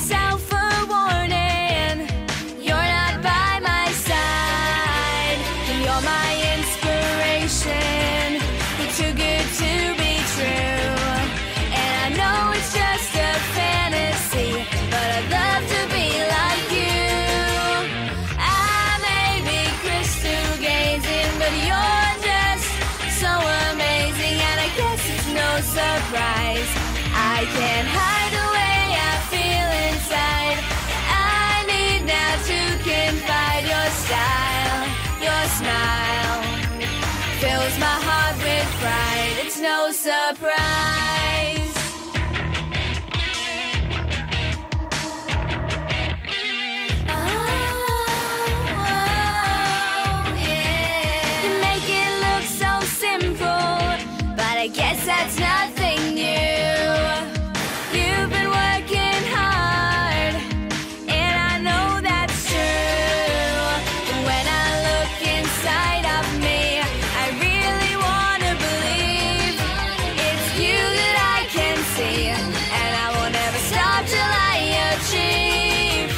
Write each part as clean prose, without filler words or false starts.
myself a warning. You're not by my side. You're my inspiration. You're too good to be true. And I know it's just a fantasy, but I'd love to be like you. I may be crystal gazing, but you're just so amazing. And I guess it's no surprise I can't hide the way I feel inside. I need now to confide. Your style, your smile fills my heart with pride. It's no surprise. You make it look so simple, but I guess that's nothing new. You've been working hard, and I know that's true. When I look inside of me, I really want to believe it's you that I can see, and I will never stop till I achieve.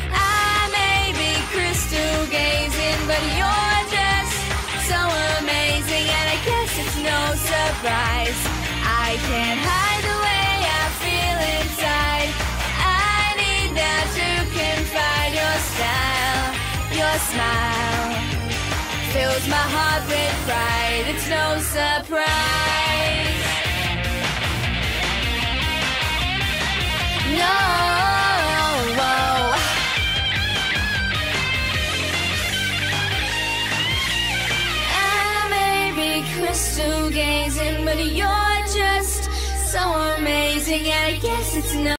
I may be crystal gazing, but you're just so amazing. And I guess it's no surprise I can't hide the way I feel inside. I need now to confide. Your style, your smile fills my heart with pride. It's no surprise. No. I may be crystal gazing, but you're just so amazing. And I guess it's no